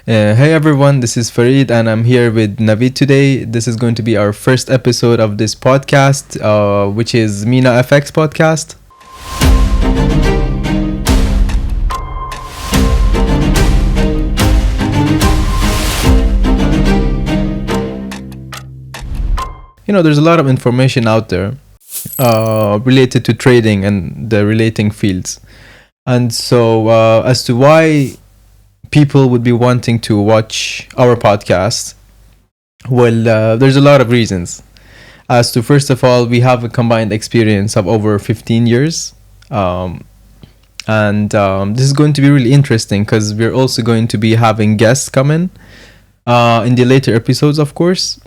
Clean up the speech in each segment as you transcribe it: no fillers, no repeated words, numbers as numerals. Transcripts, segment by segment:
Hey everyone, this is Farid and I'm here with Navid today. This is going to be our first episode of this podcast, which is MENA FX podcast. There's a lot of information out there related to trading and the relating fields. And so as to why people would be wanting to watch our podcast, well, there's a lot of reasons. As to, first of all, we have a combined experience of over 15 years. And this is going to be really interesting because we're also going to be having guests come in the later episodes, of course.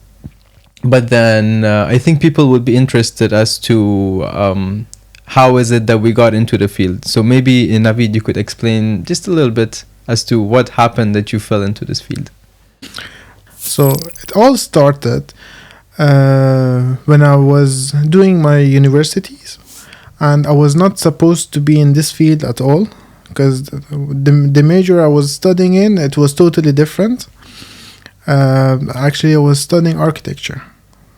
But then I think people would be interested as to how is it that we got into the field. So maybe, Navid, you could explain just a little bit as to what happened that you fell into this field. So it all started when I was doing my universities, and I was not supposed to be in this field at all because the major I was studying in, it was totally different. Actually, I was studying architecture.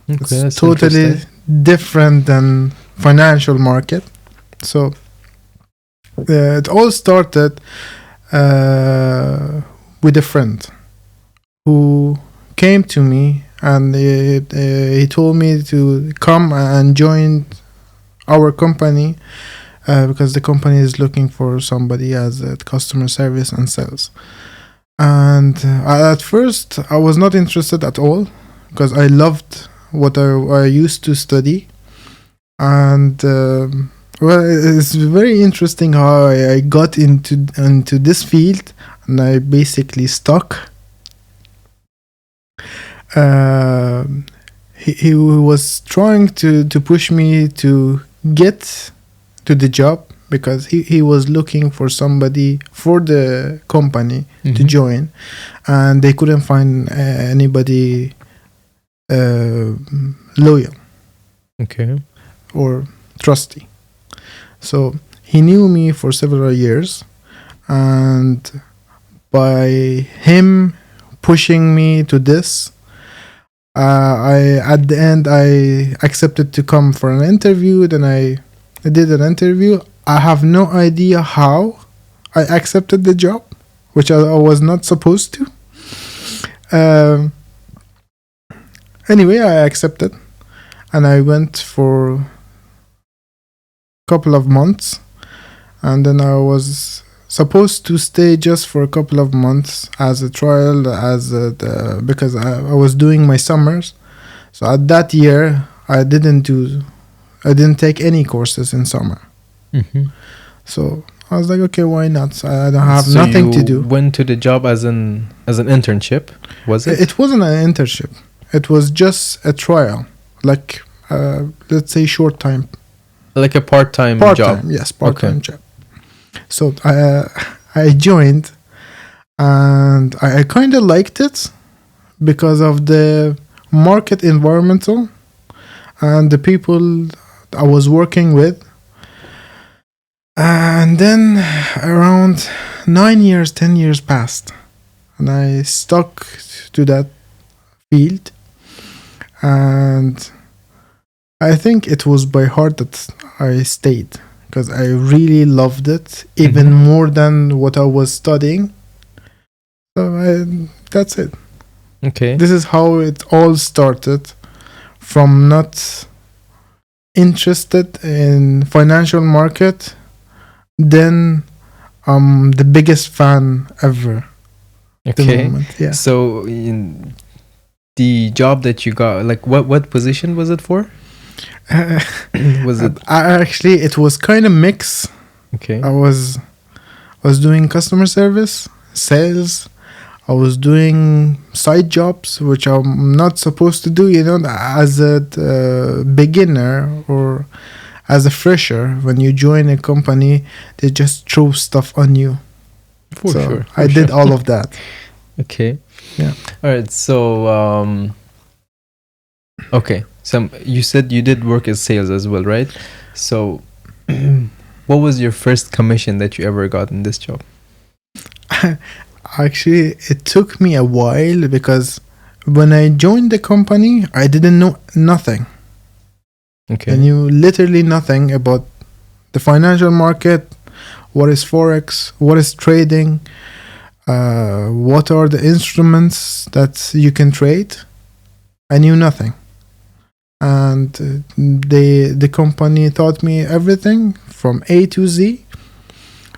Okay, it's totally different than financial market. So it all started with a friend who came to me and he told me to come and join our company because the company is looking for somebody as a customer service and sales. And at first I was not interested at all because I loved what I used to study. And well, it's very interesting how I got into this field, and I basically stuck. He was trying to push me to get to the job because he was looking for somebody for the company to join, and they couldn't find anybody loyal. Okay. Or trusty. So he knew me for several years, and by him pushing me to this, at the end I accepted to come for an interview. Then I did an interview. I have no idea how I accepted the job, which I was not supposed to. Anyway, I accepted, and I went for a couple of months, and then I was supposed to stay just for a couple of months as a trial, because I was doing my summers. So at that year, I didn't take any courses in summer. So I was like, okay, why not? I don't have nothing to do. You went to the job as an internship, was it? It wasn't an internship. It was just a trial, like let's say short time. Like a part-time job? Yes, part-time job. So I joined, and I kind of liked it because of the market environmental and the people I was working with. And then around 10 years passed, and I stuck to that field. And I think it was by heart that I stayed because I really loved it, even more than what I was studying. So that's it. Okay. This is how it all started, from not interested in financial market. Then I'm the biggest fan ever. Okay. Yeah. So in the job that you got, like what position was it for? Was it actually it was kind of mix. Okay. I was doing customer service, sales. I was doing side jobs which I'm not supposed to do, as a beginner or as a fresher. When you join a company, they just throw stuff on you. For sure. I did all of that. Okay. Yeah. All right. So okay. So you said you did work as sales as well, right? So what was your first commission that you ever got in this job? Actually, it took me a while because when I joined the company, I didn't know nothing. Okay. I knew literally nothing about the financial market, what is Forex, what is trading, what are the instruments that you can trade. I knew nothing. And the company taught me everything from A to Z.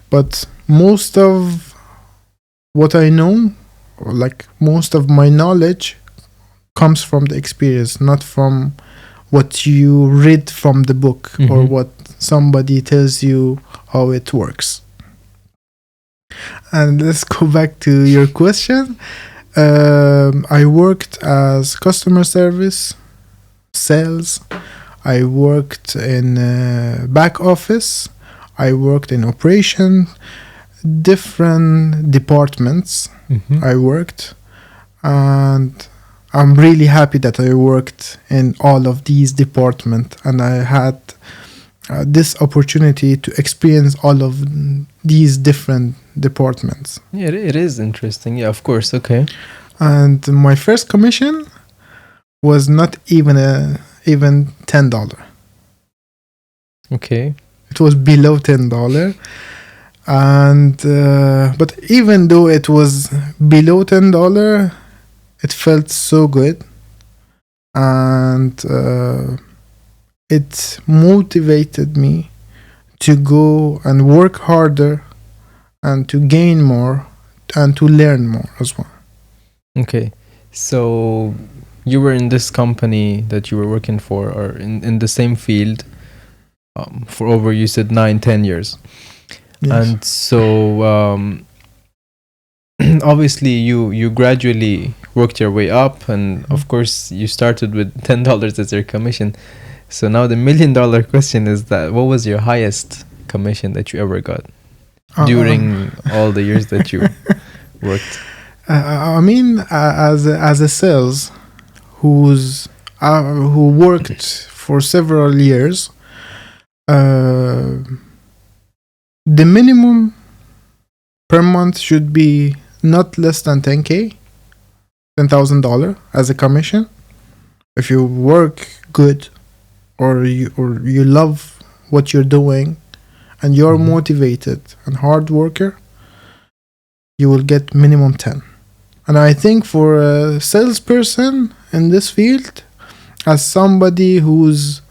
But most of what I know, or like most of my knowledge, comes from the experience, not from what you read from the book or what somebody tells you how it works. And let's go back to your question. I worked as customer service, sales. I worked in back office. I worked in operation, different departments. I worked, and I'm really happy that I worked in all of these departments, and I had this opportunity to experience all of these different departments. Yeah, it is interesting. Yeah, of course. Okay. And my first commission was not even $10. Okay. It was below $10. And but even though it was below $10, it felt so good, and it motivated me to go and work harder and to gain more and to learn more as well. Okay. So you were in this company that you were working for, or in the same field, for over, you said 9-10 years. Yes. And so obviously you gradually worked your way up, and of course you started with $10 as your commission. So now the $1 million question is that what was your highest commission that you ever got during all the years that you worked? I mean, as a sales who worked for several years, the minimum per month should be not less than $10,000 as a commission. If you work good, or you love what you're doing, and you're motivated and hard worker, you will get minimum 10. And I think for a salesperson in this field, as somebody who's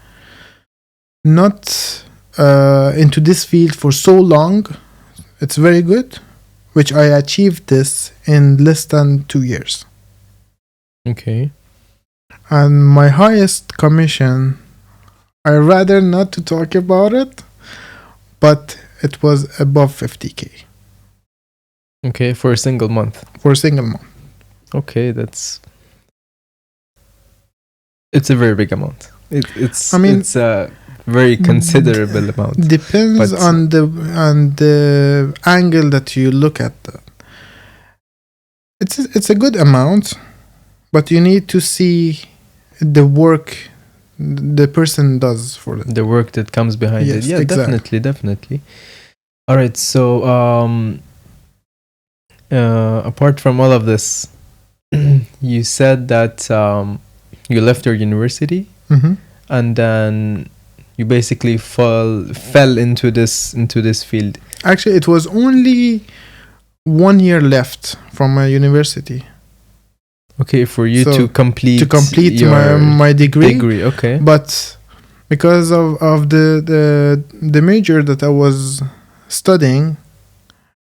not into this field for so long, it's very good, which I achieved this in less than 2 years. Okay. And my highest commission, I rather not to talk about it, but it was above 50K. Okay, for a single month. For a single month. Okay, it's a very big amount. It's a very considerable amount. Depends on the angle that you look at that. It's a good amount, but you need to see the work the person does for it. The work that comes behind it. Yeah, exactly. Definitely. All right, so apart from all of this, you said that you left your university, and then you basically fell into this field. Actually, it was only 1 year left from my university. Okay, for you to complete my degree. Okay, but because of the major that I was studying,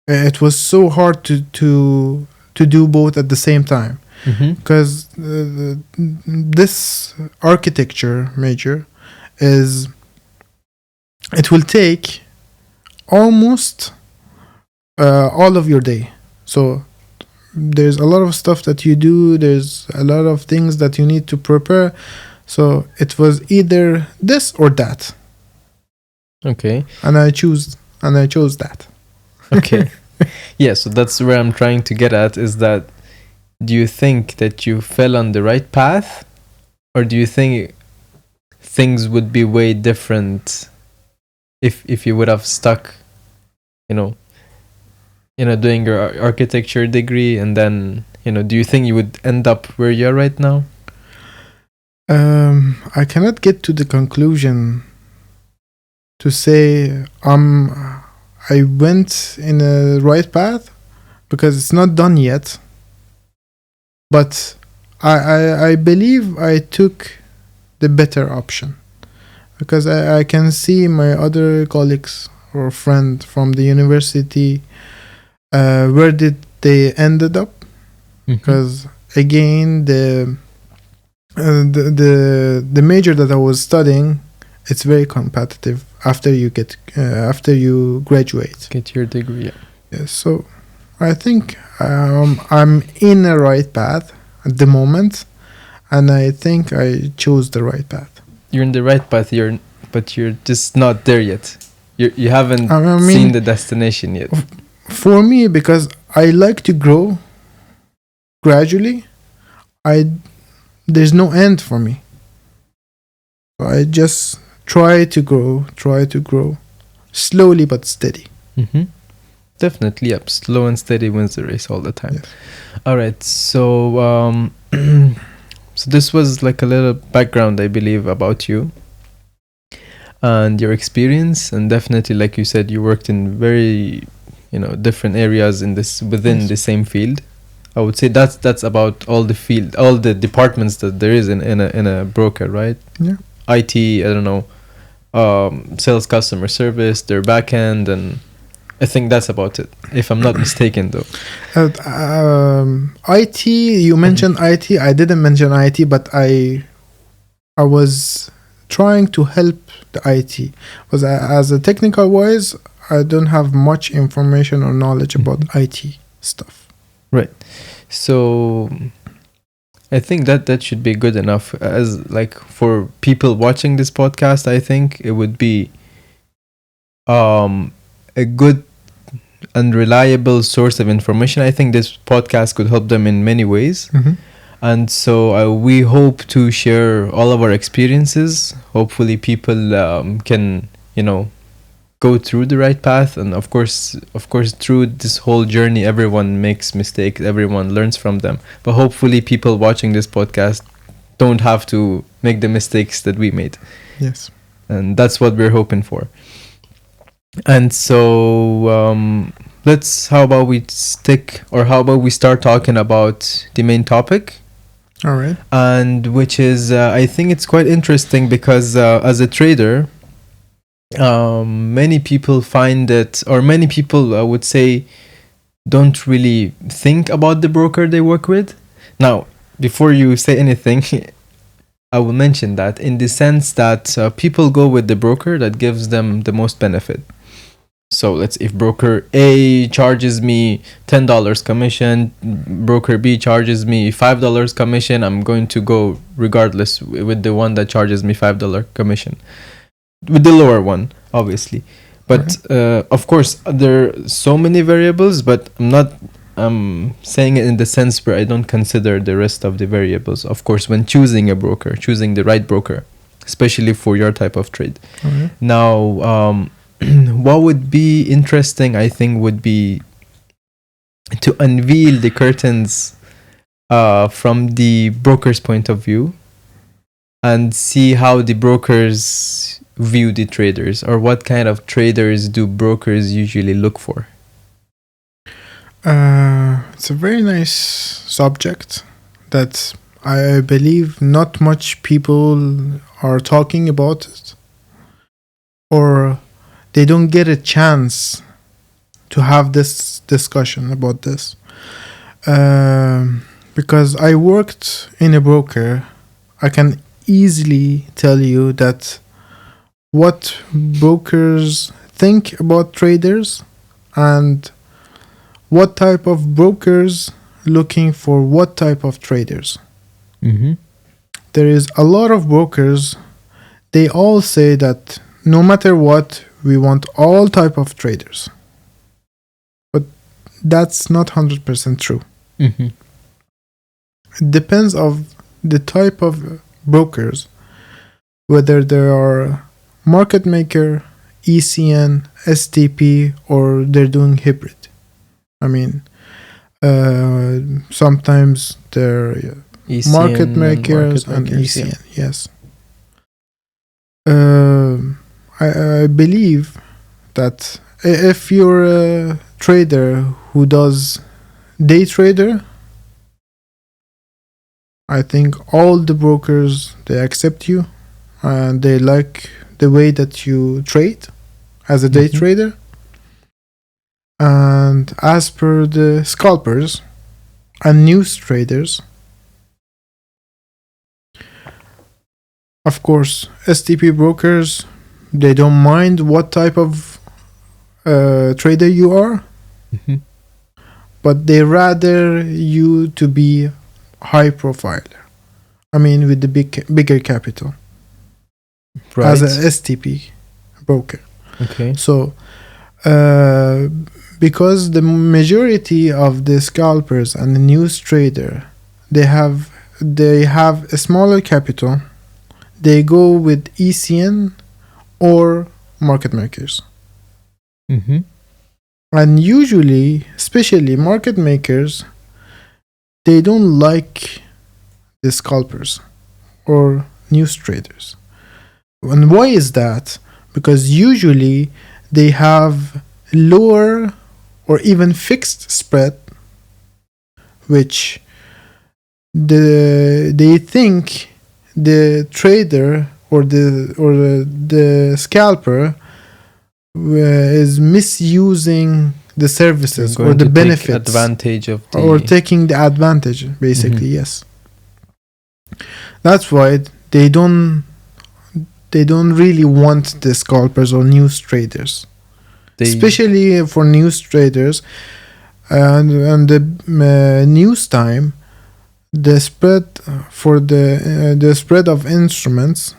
it was so hard to do both at the same time. Because this architecture major it will take almost all of your day. So there's a lot of stuff that you do, there's a lot of things that you need to prepare. So it was either this or that. Okay. And I chose that. Okay. Yeah, so that's where I'm trying to get at, is that, do you think that you fell on the right path, or do you think things would be way different if you would have stuck, in doing your architecture degree, and then, do you think you would end up where you're right now? I cannot get to the conclusion to say I went in a right path, because it's not done yet. But I believe I took the better option, because I can see my other colleagues or friend from the university, where did they ended up. Because again, the major that I was studying, it's very competitive after you graduate, Get your degree. Yeah. yes. So I think I'm in a right path at the moment, and I think I chose the right path. You're in the right path, but you're just not there yet. You haven't I mean, seen the destination yet. For me, because I like to grow gradually, there's no end for me. I just try to grow slowly but steady. Definitely, yep. Slow and steady wins the race all the time. Yes. All right, so so this was like a little background, I believe, about you and your experience, and definitely, like you said, you worked in very, different areas within the same field. I would say that's about all the departments that there is in a broker, right? Yeah. IT, I don't know, sales, customer service, their back end, and I think that's about it, if I'm not mistaken, though. IT, you mentioned IT. I didn't mention IT, but I was trying to help the IT. Because as a technical wise, I don't have much information or knowledge about IT stuff. Right. So I think that should be good enough. As like for people watching this podcast, I think it would be a good and reliable source of information. I think this podcast could help them in many ways. And so we hope to share all of our experiences. Hopefully people can, go through the right path. And of course, through this whole journey, everyone makes mistakes. Everyone learns from them. But hopefully people watching this podcast don't have to make the mistakes that we made. Yes. And that's what we're hoping for. And so how about we start talking about the main topic? All right. And which is, I think it's quite interesting because as a trader, many people find it, or many people, I would say, don't really think about the broker they work with. Now, before you say anything, I will mention that in the sense that people go with the broker that gives them the most benefit. So if broker A charges me $10 commission, broker B charges me $5 commission, I'm going to go regardless with the one that charges me $5 commission, with the lower one, obviously. But of course, there are so many variables, but I'm saying it in the sense where I don't consider the rest of the variables, of course, when choosing the right broker, especially for your type of trade. Now, what would be interesting, I think, would be to unveil the curtains from the broker's point of view and see how the brokers view the traders, or what kind of traders do brokers usually look for. It's a very nice subject that I believe not much people are talking about it, or they don't get a chance to have this discussion about this. Because I worked in a broker, I can easily tell you that what brokers think about traders and what type of brokers looking for what type of traders. There is a lot of brokers, they all say that no matter what, we want all type of traders. But that's not 100% true. It depends of the type of brokers, whether they are market maker, ECN, STP, or they're doing hybrid. I mean, sometimes they're ECN market makers and ECN. Yes. I believe that if you're a trader who does day trader, I think all the brokers, they accept you and they like the way that you trade as a day trader. And as per the scalpers and news traders, of course, STP brokers, they don't mind what type of trader you are, but they rather you to be high profile. I mean, with the bigger capital, right, as a STP broker. Okay. So, because the majority of the scalpers and the news trader, they have a smaller capital, they go with ECN or market makers. And usually, especially market makers, they don't like the scalpers or news traders. And why is that? Because usually they have lower or even fixed spread, which they think the trader or the scalper is misusing the services or the benefits, advantage of the, or taking the advantage, basically. Yes, that's why they don't really want the scalpers or news traders, especially for news traders. And the news time, the spread for the spread of instruments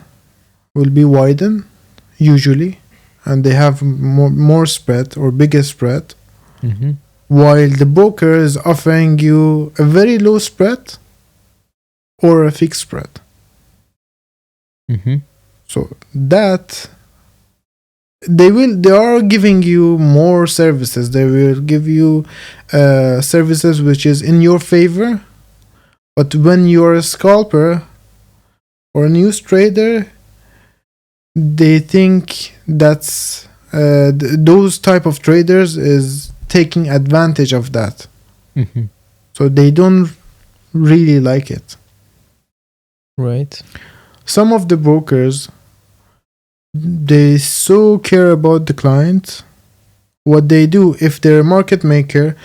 will be widened usually, and they have more spread or bigger spread, while the broker is offering you a very low spread or a fixed spread. So that they are giving you more services. They will give you services which is in your favor. But when you're a scalper or a news trader, they think that's those type of traders is taking advantage of that. So they don't really like it. Right. Some of the brokers, they so care about the client. What they do, if they're a market maker,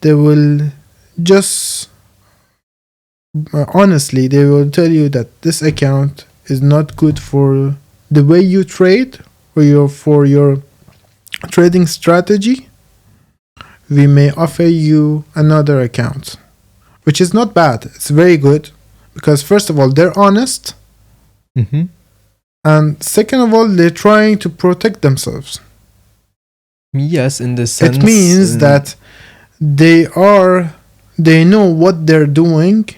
they will just honestly, they will tell you that this account is not good for the way you trade or for your trading strategy. We may offer you another account, which is not bad. It's very good because first of all, they're honest. And second of all, they're trying to protect themselves. Yes, in the sense, it means that they know what they're doing.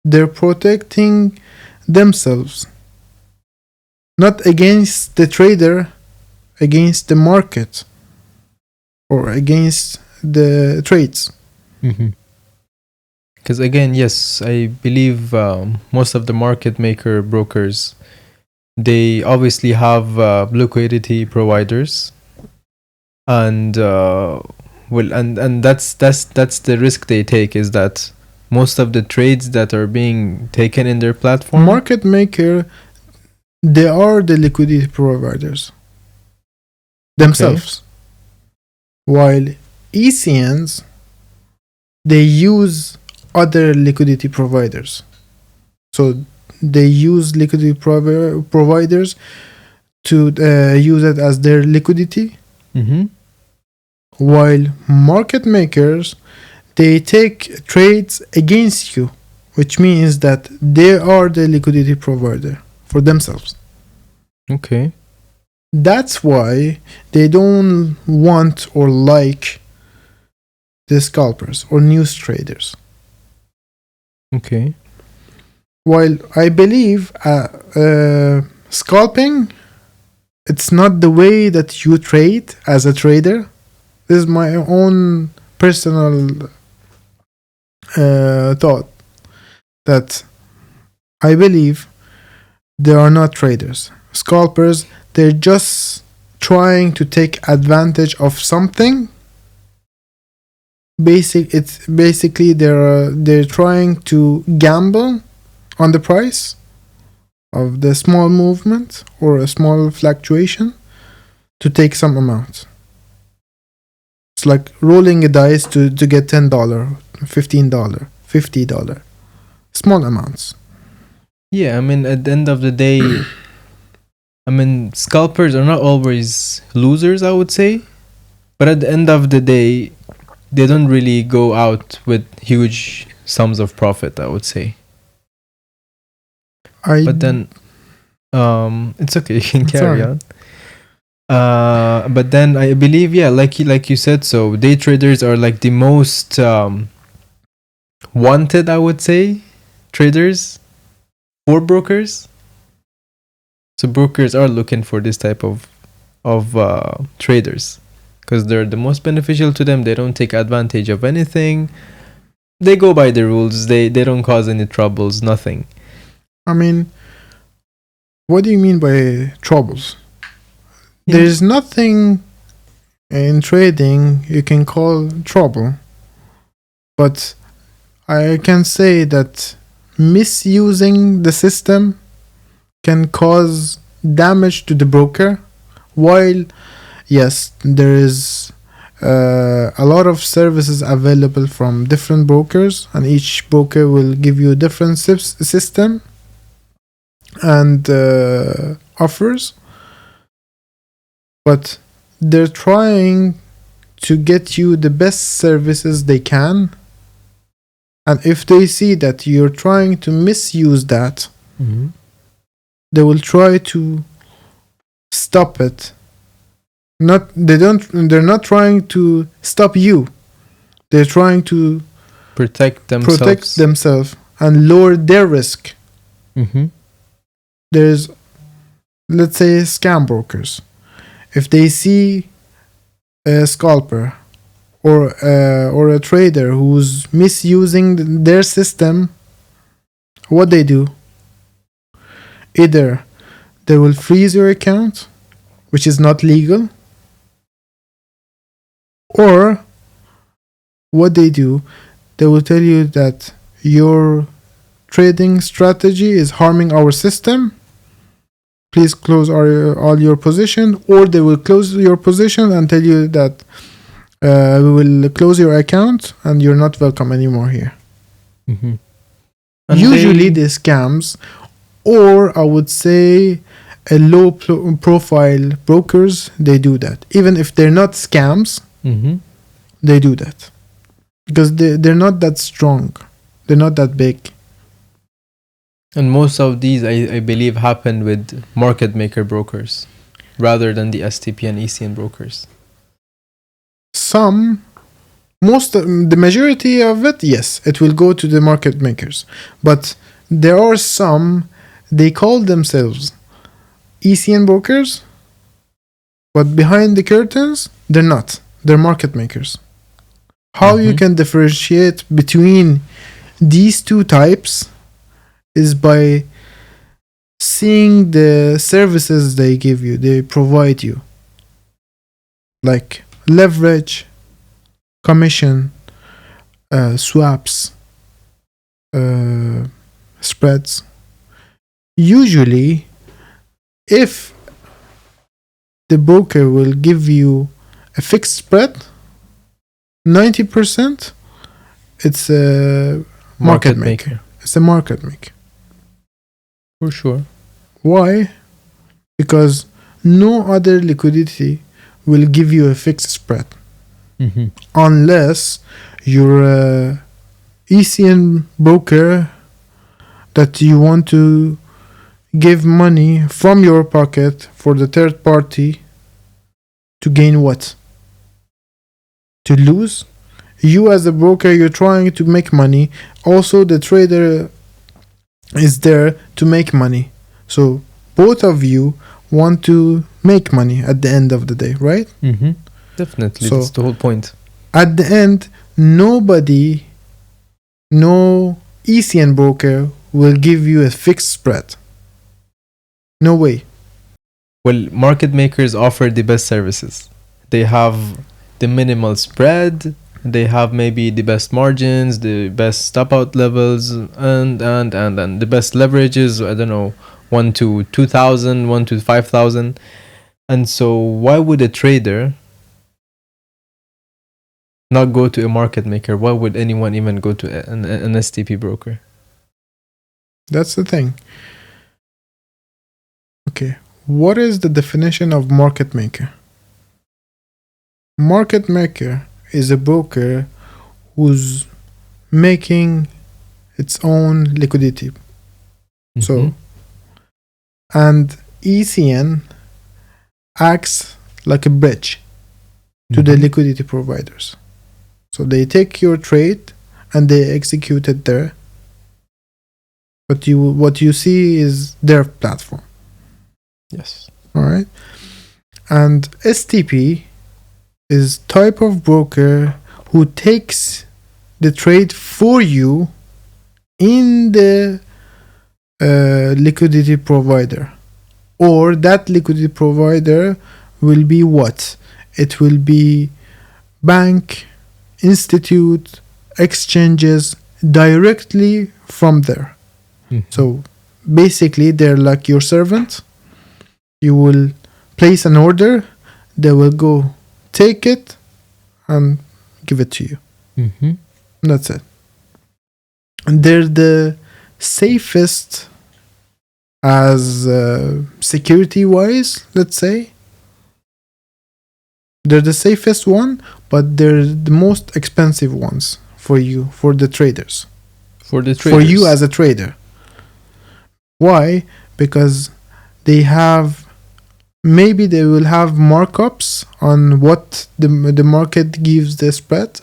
They're protecting themselves, not against the trader, against the market or against the trades. Because again, yes, I believe most of the market maker brokers, they obviously have liquidity providers, and and that's the risk they take, is that most of the trades that are being taken in their platform, market maker, they are the liquidity providers themselves, while ECNs, they use other liquidity providers. So they use liquidity providers to use it as their liquidity, while market makers, they take trades against you, which means that they are the liquidity provider for themselves. Okay. That's why they don't want or like the scalpers or news traders. Okay. While I believe scalping, it's not the way that you trade as a trader. This is my own personal thought, that I believe they are not traders. Scalpers, they're just trying to take advantage of something. It's basically they're trying to gamble on the price of the small movement or a small fluctuation to take some amount. It's like rolling a dice to get $10, $15, $50. Small amounts. Yeah, I mean, at the end of the day, I mean, scalpers are not always losers, I would say. But at the end of the day, they don't really go out with huge sums of profit, I would say. But then, it's okay, you can carry on. But then I believe, yeah, like you said, so day traders are like the most wanted, I would say, traders for brokers. So brokers are looking for this type of traders because they're the most beneficial to them. They don't take advantage of anything. They go by the rules. They don't cause any troubles, nothing. I mean, what do you mean by troubles? Yeah. There's nothing in trading you can call trouble. But I can say that misusing the system can cause damage to the broker, while yes, there is a lot of services available from different brokers, and each broker will give you a different system and offers, but they're trying to get you the best services they can, and if they see that you're trying to misuse that, they will try to stop it. They're not trying to stop you. They're trying to protect themselves and lower their risk. There's, let's say, scam brokers. If they see a scalper or a trader who's misusing their system, what they do? Either they will freeze your account, which is not legal, or what they do, they will tell you that your trading strategy is harming our system. Please close all your position, or they will close your position and tell you that we will close your account and you're not welcome anymore here. Usually the scams, or I would say a low profile brokers, they do that. Even if they're not scams, they do that because they're not that strong, they're not that big. And most of these, I believe, happen with market maker brokers rather than the STP and ECN brokers. The majority of it, yes, it will go to the market makers. But there are some, they call themselves ECN brokers, but behind the curtains, they're not. They're market makers. How you can differentiate between these two types is by seeing the services they give you, they provide you, like leverage, commission, swaps, spreads. Usually, if the broker will give you a fixed spread, 90% it's a market maker. It's a market maker. For sure. Why? Because no other liquidity will give you a fixed spread. Unless you're a ECN broker that you want to give money from your pocket for the third party to gain what? To lose? You as a broker, you're trying to make money. Also, the trader is there to make money. So both of you want to make money at the end of the day, right? Definitely, So that's the whole point. at the end, nobody, no ECN broker will give you a fixed spread. No way. Well, market makers offer the best services. They have the minimal spread. They have maybe the best margins, the best stop out levels, and the best leverages. I don't know, 1 to 2,000, 1 to 5,000. And so, why would a trader not go to a market maker? Why would anyone even go to an STP broker? That's the thing. Okay. What is the definition of market maker? Market maker is a broker who's making its own liquidity. So, and ECN acts like a bridge to the liquidity providers. So they take your trade and they execute it there. But what you see is their platform. Yes. All right. And STP is type of broker who takes the trade for you in the liquidity provider, or that liquidity provider will be what? It will be bank, institute, exchanges directly from there. So basically they're like your servant. You will place an order, they will go take it and give it to you. That's it. And they're the safest as security wise, let's say. They're the safest one, but they're the most expensive ones for you, for the traders. For the traders. For you as a trader. Why? Because they have, maybe they will have markups on what the market gives the spread.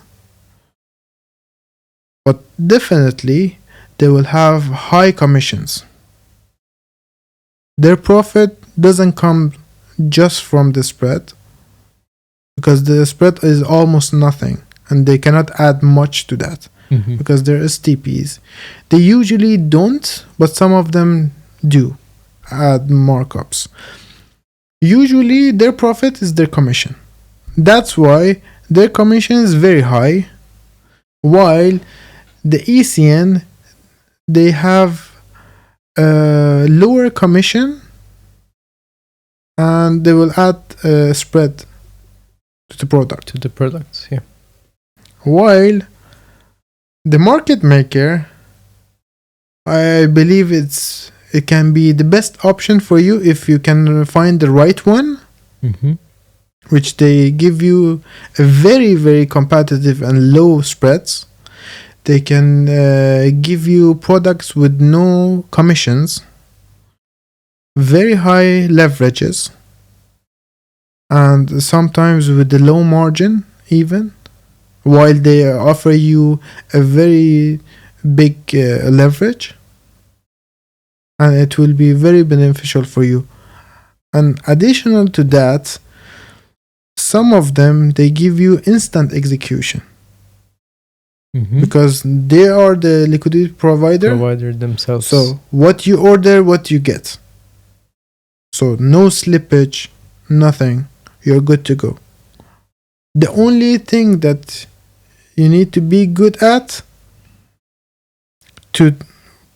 But definitely they will have high commissions. Their profit doesn't come just from the spread, because the spread is almost nothing and they cannot add much to that because they're STPs. They usually don't, but some of them do add markups. Usually their profit is their commission. That's why their commission is very high, while the ECN, they have a lower commission and they will add a spread to the product. To the products, yeah. While the market maker, I believe it can be the best option for you if you can find the right one, which they give you a very, very competitive and low spreads. They can give you products with no commissions, very high leverages, and sometimes with the low margin even, while they offer you a very big leverage, and it will be very beneficial for you. And additional to that, some of them, they give you instant execution. Because they are the liquidity provider themselves. So what you order, what you get. So no slippage, nothing. You're good to go. The only thing that you need to be good at to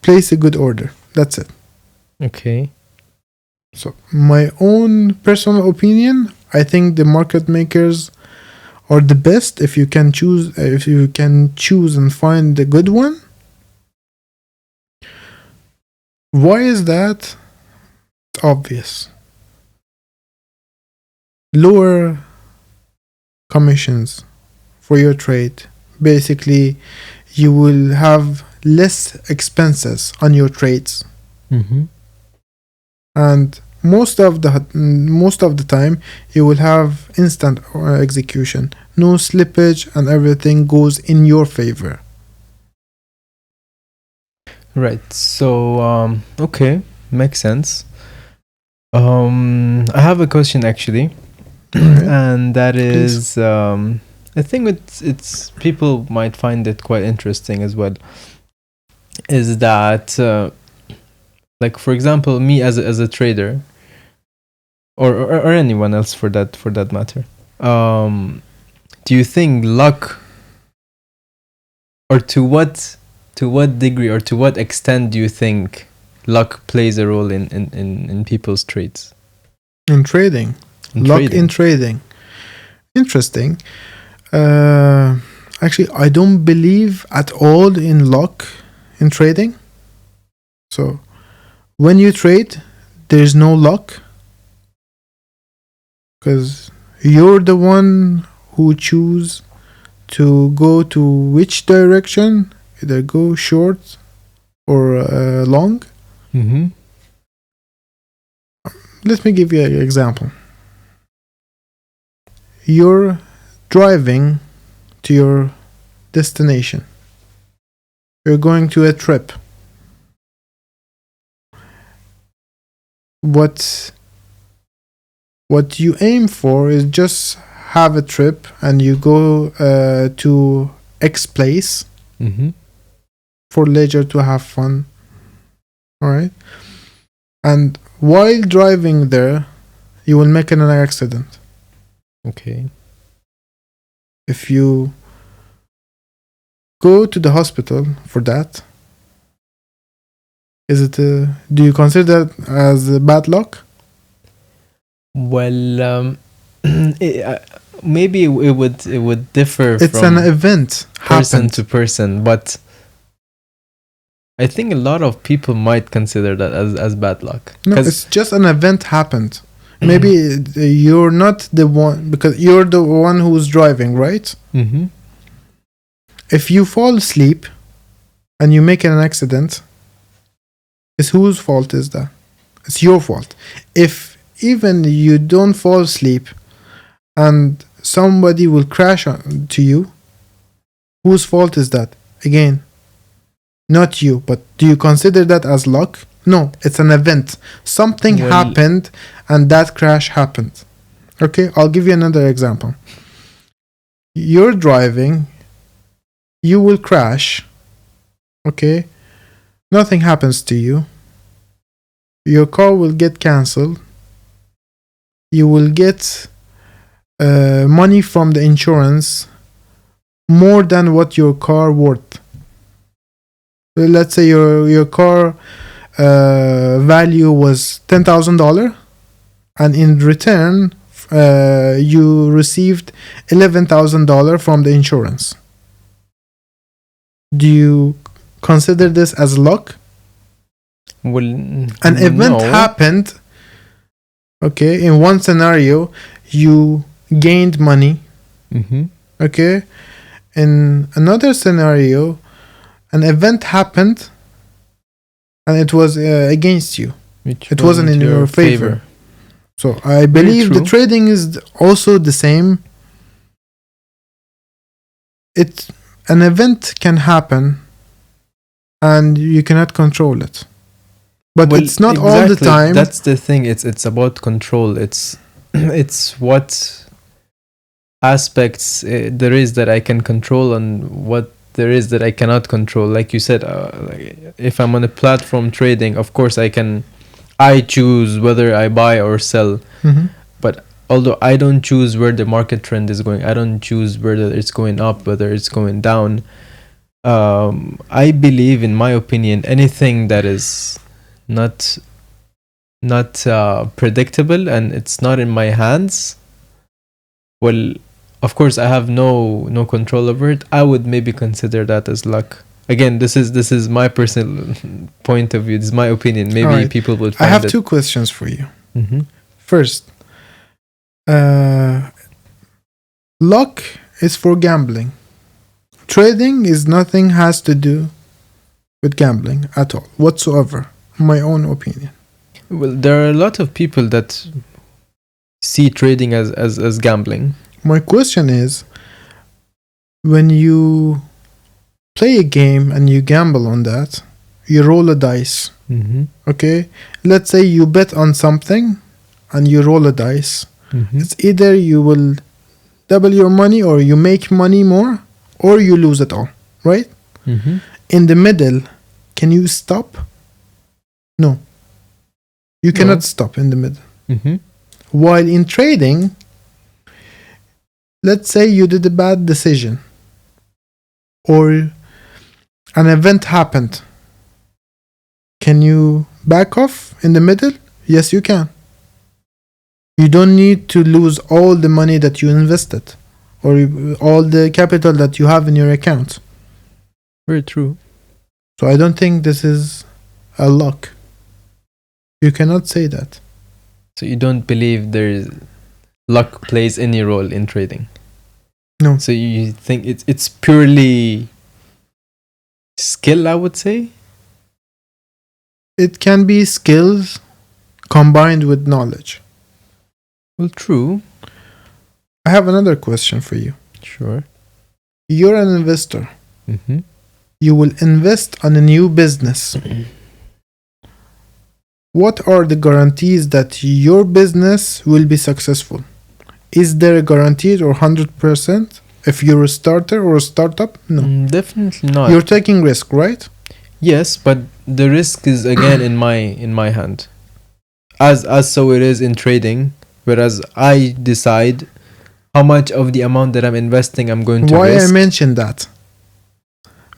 place a good order. That's it. Okay. So my own personal opinion, I think the market makers are the best if you can choose and find the good one. Why is that? It's obvious. Lower commissions for your trade. Basically, you will have less expenses on your trades. And most of the time you will have instant execution, no slippage, and everything goes in your favor. Right. So okay, makes sense. I have a question actually. And that Please. is, I think it's people might find it quite interesting as well. Is that like, for example, me as a trader, or anyone else for that matter, do you think luck, or to what degree or to what extent do you think luck plays a role in people's trades? In trading. In Luck trading. in trading. Interesting. Actually, I don't believe at all in luck in trading. So, when you trade, there's no luck. Because you're the one who choose to go to which direction, either go short or long. Mm-hmm. Let me give you an example. You're driving to your destination. You're going to a trip. What you aim for is just have a trip and you go to X place Mm-hmm. for leisure to have fun. Alright? And while driving there, you will make an accident. Okay. If you go to the hospital for that, is it do you consider that as bad luck? Well, maybe it would differ It's from an event person happened. to person, but I think a lot of people might consider that as bad luck. No, 'Cause- it's just an event happened. Maybe you're not the one, because you're the one who's driving, right? Mm-hmm. If you fall asleep and you make an accident, it's whose fault is that? It's your fault. If even you don't fall asleep and somebody will crash to you, whose fault is that? Again, not you, but do you consider that as luck? No, it's an event. Something Well- happened and that crash happened. Okay, I'll give you another example. You're driving, you will crash. Okay, nothing happens to you. Your car will get cancelled. You will get money from the insurance more than what your car worth. So let's say your car value was $10,000, and in return you received $11,000 from the insurance. Do you consider this as luck? Well, An event no. happened. Okay, in one scenario you gained money. Mm-hmm. Okay, in another scenario an event happened and it was against you. It wasn't in your favor. So I believe the true. trading is also the same. An event can happen and you cannot control it. But Well, it's not all the exactly. time. That's the thing. It's about control. It's it's what aspects there is that I can control and what there is that I cannot control. Like you said, like if I'm on a platform trading, of course I choose whether I buy or sell. Mhm. But although I don't choose where the market trend is going, I don't choose whether it's going up, whether it's going down. I believe, in my opinion, anything that is not predictable and it's not in my hands, well, of course I have no control over it. I would maybe consider that as luck. Again, this is my personal point of view. This is my opinion. Maybe Alright. people would I find have it. two questions for you. Mm-hmm. First, luck is for gambling. Trading is nothing has to do with gambling at all, whatsoever. My own opinion. Well, there are a lot of people that see trading as gambling. My question is, when you play a game and you gamble on that, you roll a dice. Mm-hmm. Okay? Let's say you bet on something and you roll a dice. Mm-hmm. It's either you will double your money, or you make money more, or you lose it all, right? Mm-hmm. In the middle, can you stop? No. You cannot No. stop in the middle. Mm-hmm. While in trading, let's say you did a bad decision, or an event happened. Can you back off in the middle? Yes, you can. You don't need to lose all the money that you invested, or all the capital that you have in your account. Very true. So I don't think this is a luck. You cannot say that. So you don't believe there's luck plays any role in trading? No. So you think it's purely skill, I would say? It can be skills combined with knowledge. Well, true. I have another question for you. Sure. You're an investor. Mm-hmm. You will invest on a new business. What are the guarantees that your business will be successful? Is there a guarantee or 100% if you're a starter or a startup? No. Definitely not. You're taking risk, right? Yes, but the risk is again in my hand. As so it is in trading, whereas I decide how much of the amount that I'm investing I'm going to Why risk. I mentioned that?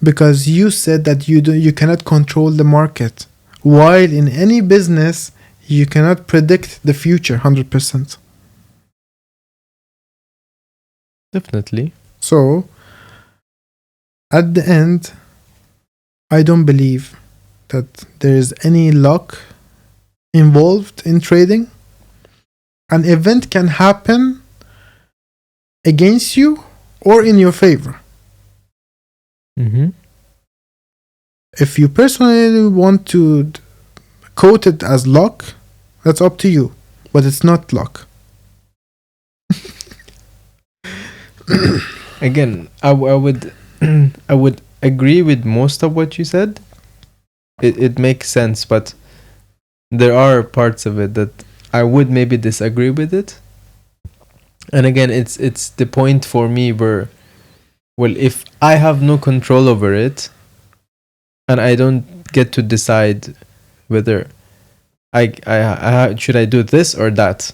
Because you said that you cannot control the market. While in any business, you cannot predict the future 100%. Definitely. So, at the end, I don't believe that there is any luck involved in trading. An event can happen against you or in your favor. Mm-hmm. If you personally want to quote it as luck, that's up to you, but it's not luck. Again, I would I would agree with most of what you said. It makes sense, but there are parts of it that I would maybe disagree with it. And again, it's the point for me where, well, if I have no control over it, and I don't get to decide whether I should I do this or that.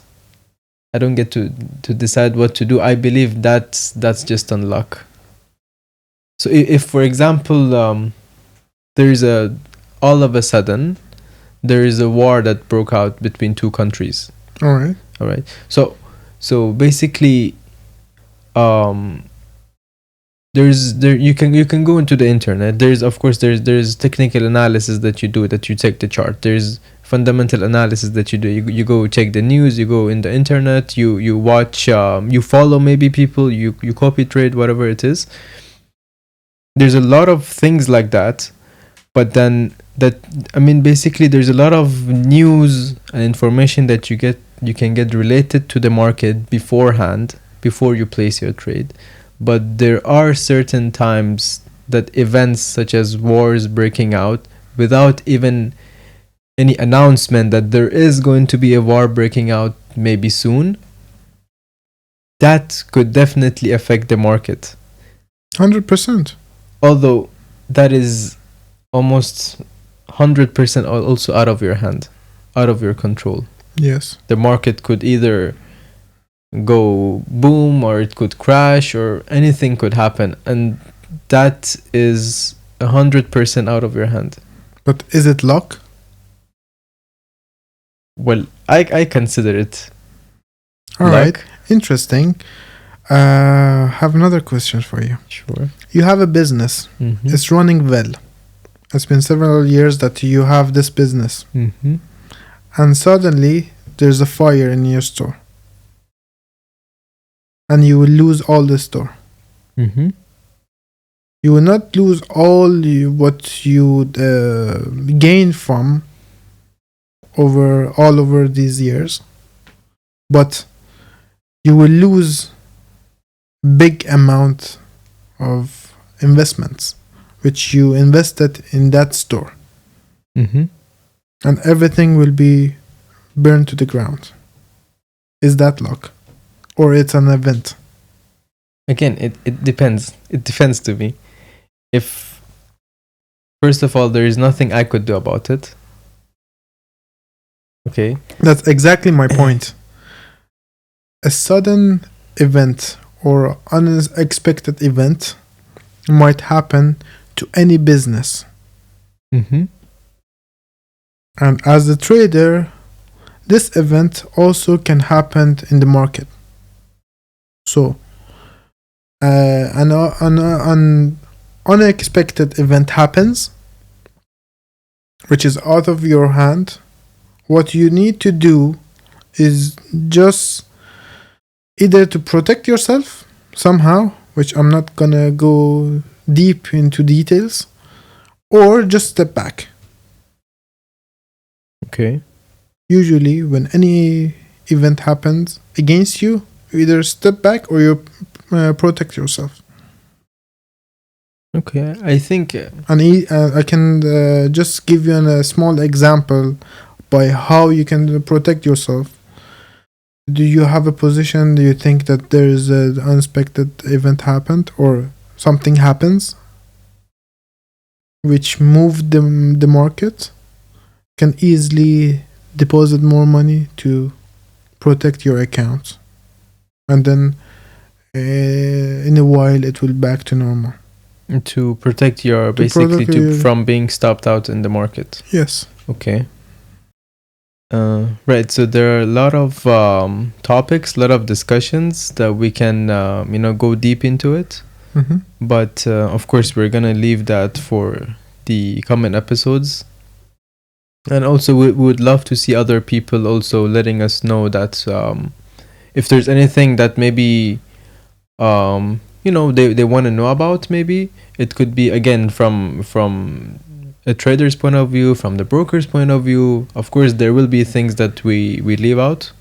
I don't get to decide what to do. I believe that's just on luck. So if for example, there's all of a sudden there is a war that broke out between two countries. All right. So basically, you can go into the internet. There's technical analysis that you do, that you check the chart. There's fundamental analysis that you do. You go check the news. You go in the internet. You watch. You follow maybe people. You copy trade, whatever it is. There's a lot of things like that, but then basically there's a lot of news and information that you can get related to the market beforehand, before you place your trade. But there are certain times that events such as wars breaking out without even any announcement that there is going to be a war breaking out maybe soon, that could definitely affect the market. 100%. Although that is almost 100% also out of your hand, out of your control. Yes. The market could either go boom, or it could crash, or anything could happen, and that is 100% out of your hand. But is it luck? Well, I consider it All luck. right. Interesting. Have another question for you. Sure. You have a business. Mm-hmm. It's running well. It's been several years that you have this business. Mm-hmm. And suddenly there's a fire in your store. And you will lose all the store. Mm-hmm. You will not lose all what you gained from all over these years, but you will lose big amount of investments which you invested in that store. Mm-hmm. And everything will be burned to the ground. Is that luck? Or it's an event? Again, it depends. It depends to me. If, first of all, there is nothing I could do about it. Okay. That's exactly my point. A sudden event or unexpected event might happen to any business. Mm-hmm. And as a trader, this event also can happen in the market. So, an unexpected event happens, which is out of your hand. What you need to do is just either to protect yourself somehow, which I'm not gonna go deep into details, or just step back. Okay. Usually, when any event happens against you, you either step back or you protect yourself. Okay. I think. And I can just give you a small example by how you can protect yourself. Do you have a position? Do you think that there is an unexpected event happened or something happens which moved the market? Can easily deposit more money to protect your account, and then in a while it will back to normal. To protect your from being stopped out in the market. Yes. Okay. Right. So there are a lot of topics, a lot of discussions that we can go deep into it. Mm-hmm. But of course, we're gonna leave that for the coming episodes. And also, we would love to see other people also letting us know that if there's anything that maybe they want to know about. Maybe it could be again from a trader's point of view, from the broker's point of view. Of course, there will be things that we leave out.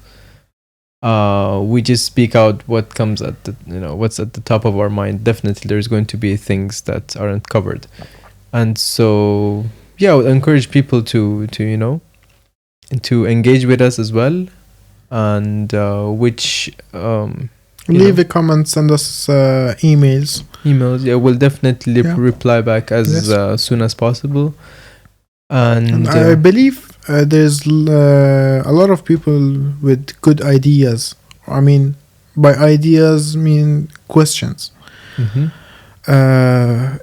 We just speak out what comes at what's at the top of our mind. Definitely, there's going to be things that aren't covered, and so I would encourage people to engage with us as well, and leave a comment, send us emails. We'll definitely reply back as soon as possible. And I believe there's a lot of people with good ideas. I mean, by ideas mean questions. Mm-hmm.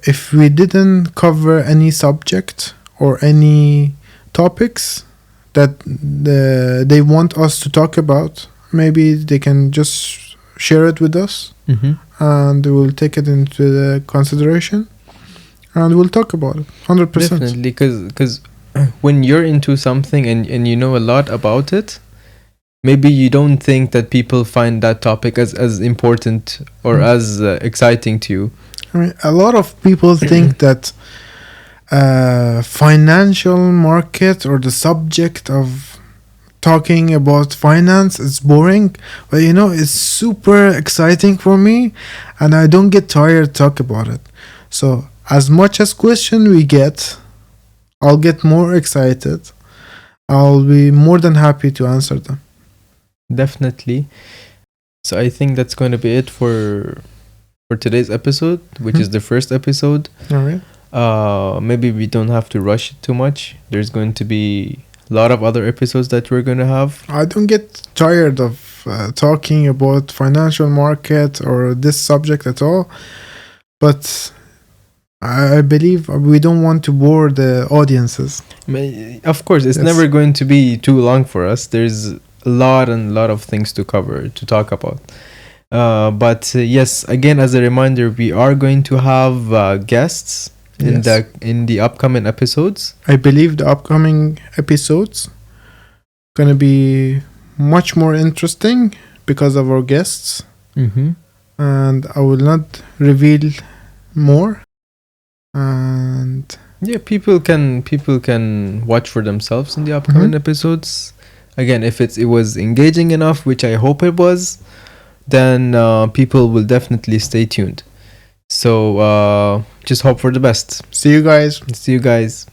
If we didn't cover any subject or any topics that they want us to talk about, maybe they can just share it with us, mm-hmm. and we'll take it into the consideration, and we'll talk about it 100%. Definitely, because when you're into something and you know a lot about it, maybe you don't think that people find that topic as important or as exciting to you. I mean, a lot of people think that financial market or the subject of talking about finance is boring, but it's super exciting for me, and I don't get tired to talk about it. So as much as question we get, I'll get more excited. I'll be more than happy to answer them. Definitely. So I think that's going to be it for today's episode, which is the first episode. All right. Maybe we don't have to rush it too much. There's going to be a lot of other episodes that we're going to have. I don't get tired of talking about financial market or this subject at all, but I believe we don't want to bore the audiences. Of course, it's never going to be too long for us. There's a lot of things to cover, to talk about. But yes, again, as a reminder, we are going to have guests in the upcoming episodes. I believe the upcoming episodes gonna be much more interesting because of our guests. Mm-hmm. And I will not reveal more. And people can watch for themselves in the upcoming episodes. Again, if it was engaging enough, which I hope it was, then people will definitely stay tuned. So just hope for the best. See you guys. See you guys.